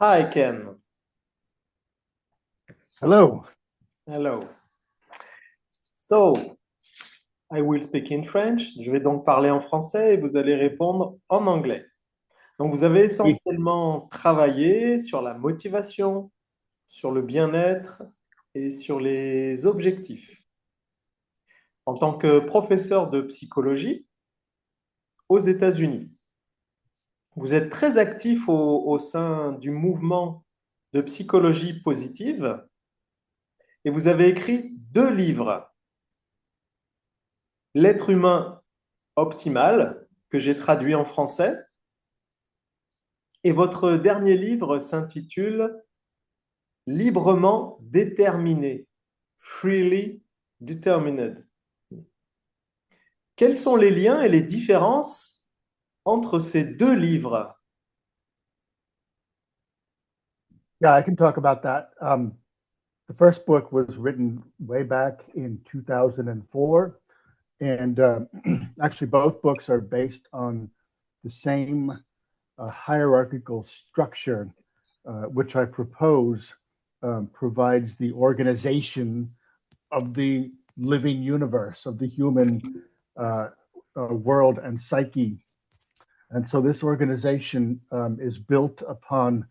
Hi, Ken. Hello. Hello. So, I will speak in French. Je vais donc parler en français et vous allez répondre en anglais. Donc, vous avez Oui. essentiellement travaillé sur la motivation, sur le bien-être et sur les objectifs. En tant que professeur de psychologie aux États-Unis, vous êtes très actif au sein du mouvement de psychologie positive et vous avez écrit deux livres. L'être humain optimal, que j'ai traduit en français. Et votre dernier livre s'intitule Librement déterminé, freely determined. Quels sont les liens et les différences entre ces deux livres? Yeah, I can talk about that. The first book was written way back in 2004. And actually, both books are based on the same hierarchical structure, which I propose provides the organization of the living universe, of the human uh, world and psyche. And so this organization is built upon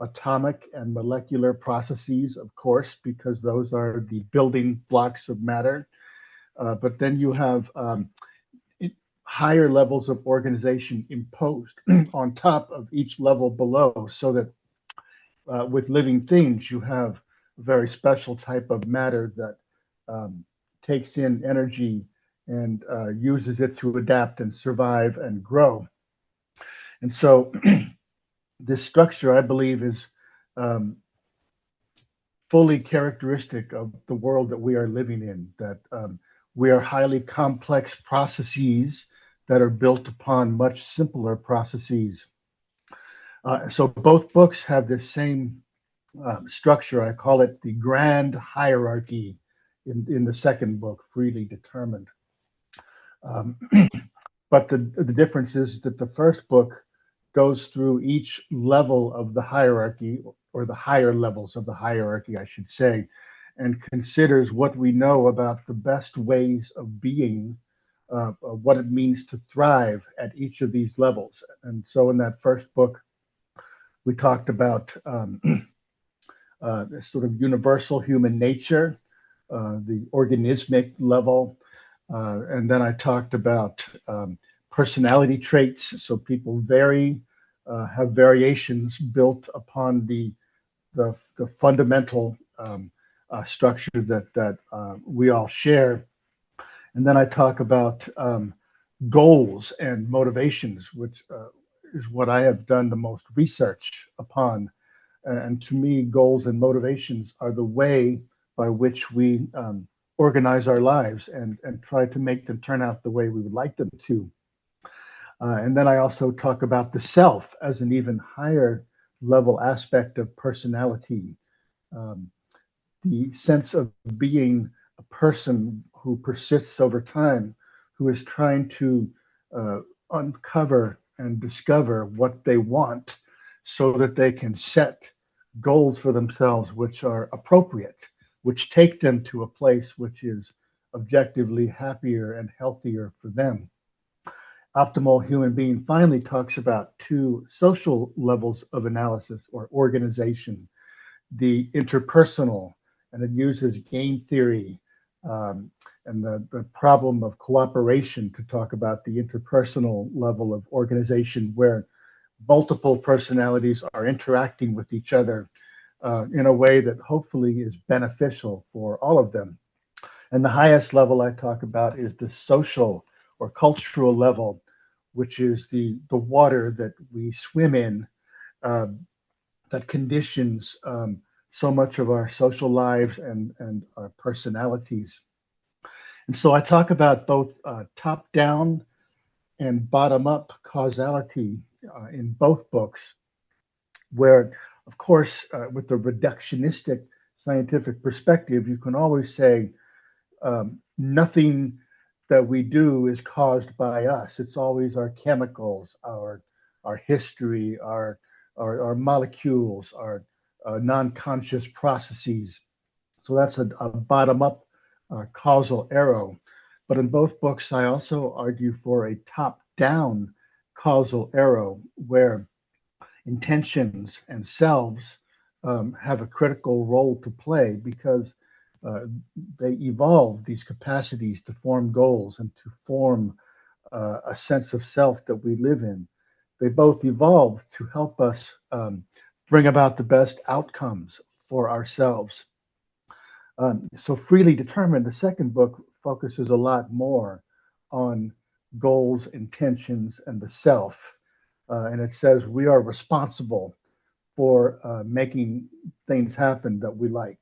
atomic and molecular processes, of course, because those are the building blocks of matter. But then you have higher levels of organization imposed on top of each level below, so that with living things, you have a very special type of matter that takes in energy and uses it to adapt and survive and grow. And so this structure, I believe, is um, fully characteristic of the world that we are living in, that we are highly complex processes that are built upon much simpler processes. So both books have the same structure. I call it the grand hierarchy in the second book, Freely Determined. Um, but the difference is that the first book goes through each level of the hierarchy, or the higher levels of the hierarchy, I should say, and considers what we know about the best ways of being, what it means to thrive at each of these levels. And so in that first book, we talked about this sort of universal human nature, the organismic level. And then I talked about personality traits. So people vary, have variations built upon the fundamental structure that we all share. And then I talk about goals and motivations, which is what I have done the most research upon. And to me, goals and motivations are the way by which we organize our lives and try to make them turn out the way we would like them to. And then I also talk about the self as an even higher level aspect of personality, um, the sense of being a person who persists over time, who is trying to uh, uncover and discover what they want so that they can set goals for themselves which are appropriate, which take them to a place which is objectively happier and healthier for them. Optimal Human Being finally talks about two social levels of analysis or organization: the interpersonal, and it uses game theory um, and the problem of cooperation to talk about the interpersonal level of organization, where multiple personalities are interacting with each other in a way that hopefully is beneficial for all of them. And the highest level I talk about is the social or cultural level, which is the water that we swim in, um, that conditions so much of our social lives and our personalities. And so I talk about both top down and bottom up causality in both books, where, of course, with the reductionistic scientific perspective, you can always say nothing that we do is caused by us. It's always our chemicals, our history, our our molecules, our non-conscious processes. So that's a bottom-up causal arrow. But in both books, I also argue for a top-down causal arrow where intentions and selves have a critical role to play because they evolve these capacities to form goals and to form a sense of self that we live in. They both evolve to help us bring about the best outcomes for ourselves. So Freely Determined, the second book, focuses a lot more on goals, intentions, and the self. And it says we are responsible for making things happen that we like.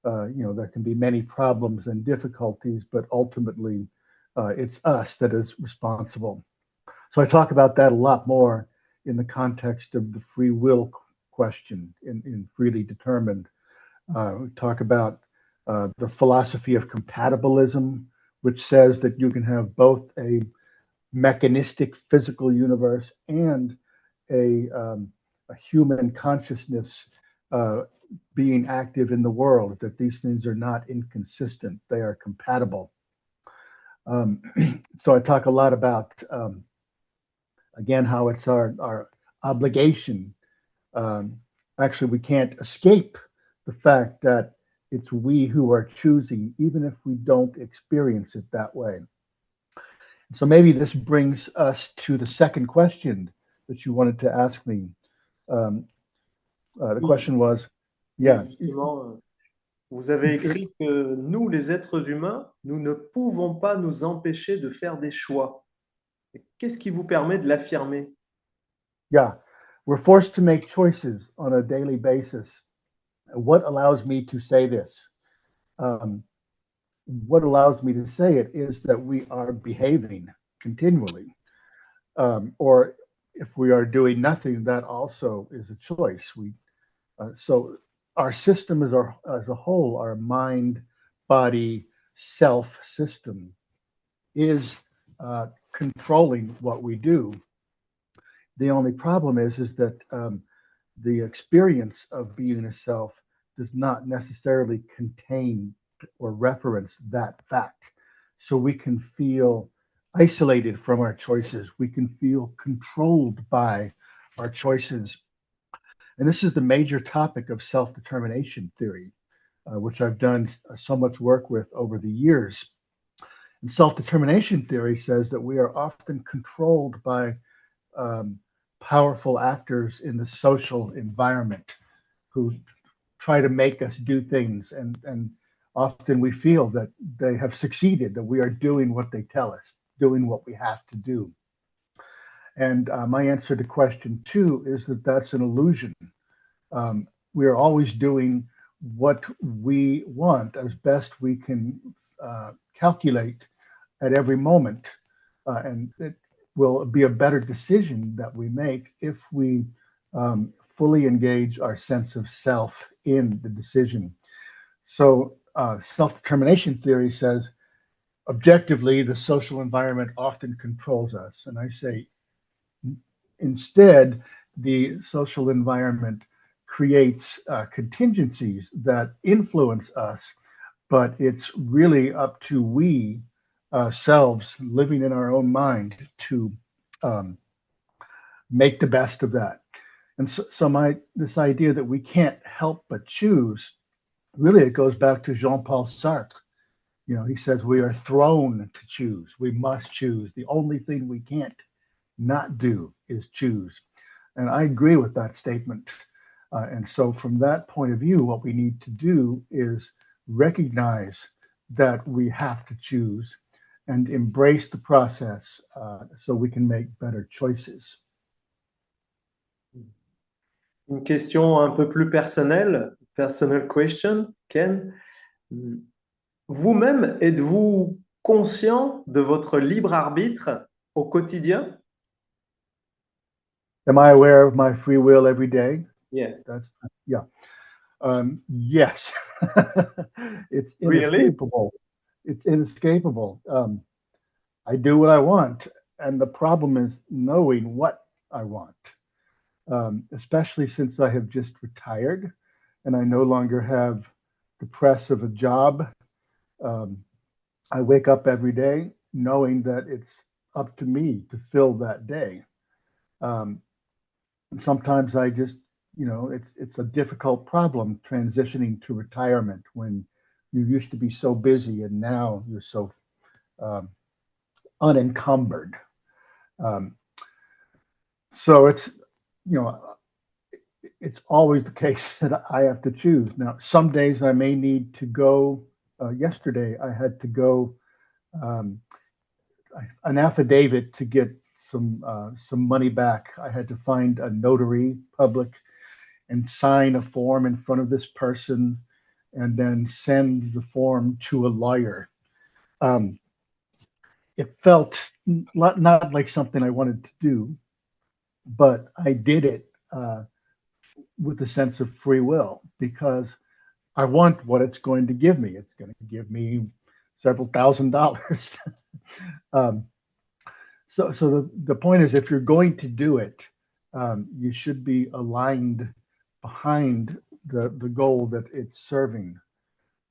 There can be many problems and difficulties, but ultimately it's us that is responsible. So I talk about that a lot more in the context of the free will question in Freely Determined. We talk about the philosophy of compatibilism, which says that you can have both a mechanistic physical universe and a human consciousness being active in the world, that these things are not inconsistent, they are compatible. So I talk a lot about, again, how it's our obligation. Actually, we can't escape the fact that it's we who are choosing, even if we don't experience it that way. So maybe this brings us to the second question that you wanted to ask me. The question was, yeah. Justement, vous avez écrit que nous, les êtres humains, nous ne pouvons pas nous empêcher de faire des choix. Qu'est-ce qui vous permet de l'affirmer? Yeah, we're forced to make choices on a daily basis. What allows me to say this? What allows me to say it is that we are behaving continually. Or if we are doing nothing, that also is a choice. So our system as a whole, our mind, body, self system is controlling what we do. The only problem is that the experience of being a self does not necessarily contain or reference that fact. So we can feel isolated from our choices. We can feel controlled by our choices. And this is the major topic of self-determination theory, which I've done so much work with over the years. And self-determination theory says that we are often controlled by powerful actors in the social environment who try to make us do things. And often we feel that they have succeeded, that we are doing what they tell us, doing what we have to do. And my answer to question two is that that's an illusion. We are always doing what we want as best we can calculate at every moment. And it will be a better decision that we make if we fully engage our sense of self in the decision. So self-determination theory says, objectively, the social environment often controls us. And I say, instead, the social environment creates contingencies that influence us, but it's really up to we selves living in our own mind to make the best of that. And so this idea that we can't help but choose, really it goes back to Jean-Paul Sartre. He says we are thrown to choose. We must choose. The only thing we can't not do is choose. And I agree with that statement. And so from that point of view, what we need to do is recognize that we have to choose and embrace the process so we can make better choices. Une question un peu plus personnelle, personal question, Ken. Vous-même, êtes-vous conscient de votre libre arbitre au quotidien? Am I aware of my free will every day? Yes. Yeah. Yes. It's Really? inescapable. It's inescapable. I do what I want, and the problem is knowing what I want. especially since I have just retired and I no longer have the press of a job. I wake up every day knowing that it's up to me to fill that day. Sometimes I just, it's a difficult problem transitioning to retirement when you used to be so busy and now you're so unencumbered. So it's, it's always the case that I have to choose. Now, some days I may need to go. Yesterday, I had to go an affidavit to get some money back. I had to find a notary public and sign a form in front of this person and then send the form to a lawyer. It felt not like something I wanted to do, but I did it with a sense of free will because I want what it's going to give me. It's going to give me several $1,000s. So the point is, if you're going to do it, you should be aligned behind the goal that it's serving.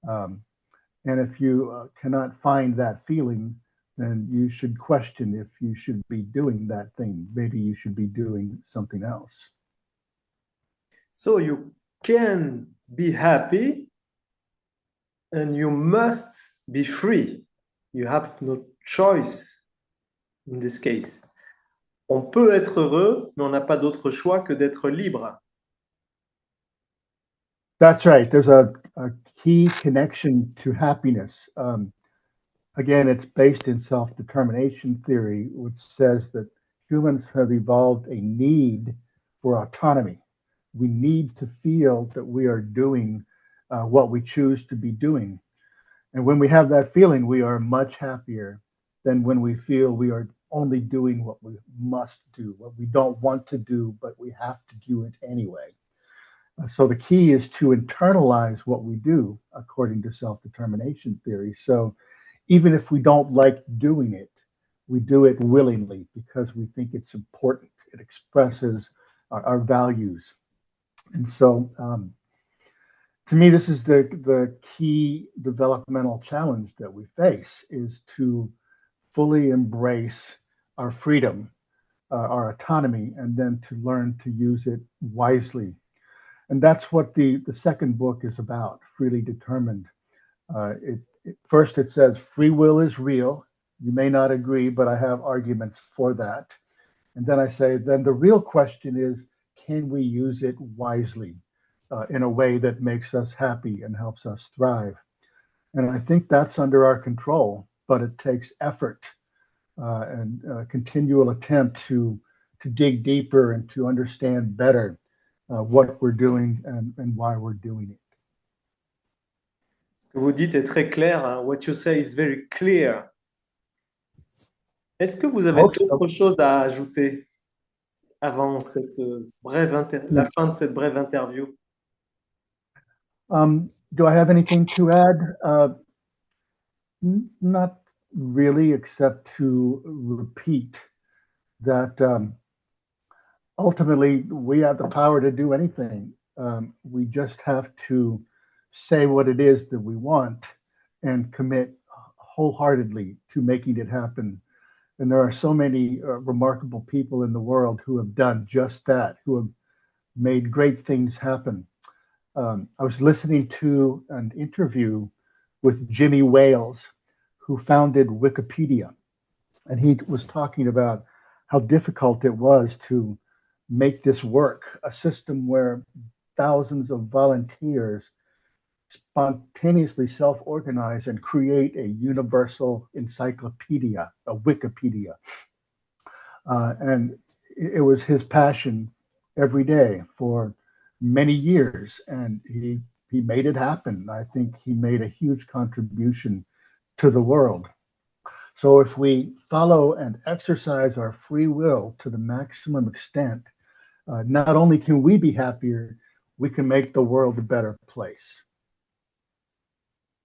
And if you cannot find that feeling, then you should question if you should be doing that thing. Maybe you should be doing something else. So you can be happy and you must be free. You have no choice in this case. On peut être heureux, mais on n'a pas d'autre choix que d'être libre. That's right. There's a key connection to happiness. Again, it's based in self-determination theory, which says that humans have evolved a need for autonomy. We need to feel that we are doing what we choose to be doing. And when we have that feeling, we are much happier than when we feel we are only doing what we must do, what we don't want to do, but we have to do it anyway. So the key is to internalize what we do according to self-determination theory. So even if we don't like doing it, we do it willingly because we think it's important. It expresses our values. And so to me, this is the key developmental challenge that we face, is to fully embrace our freedom, our autonomy, and then to learn to use it wisely. And that's what the second book is about, Freely Determined. First, it says free will is real. You may not agree, but I have arguments for that. And then I say, then the real question is, can we use it wisely in a way that makes us happy and helps us thrive? And I think that's under our control, but it takes effort and continual attempt to dig deeper and to understand better what we're doing and why we're doing it. Ce que vous dites est très clair. Hein? What you say is very clear. Est-ce que vous avez d'autres choses à ajouter avant cette la fin de cette brève interview? Do I have anything to add? Not really, except to repeat that ultimately we have the power to do anything. We just have to say what it is that we want and commit wholeheartedly to making it happen. And there are so many remarkable people in the world who have done just that, who have made great things happen. I was listening to an interview with Jimmy Wales, who founded Wikipedia. And he was talking about how difficult it was to make this work, a system where thousands of volunteers spontaneously self-organize and create a universal encyclopedia, a Wikipedia. And it was his passion every day for many years, and he made it happen. I think he made a huge contribution to the world. So if we follow and exercise our free will to the maximum extent, not only can we be happier, we can make the world a better place.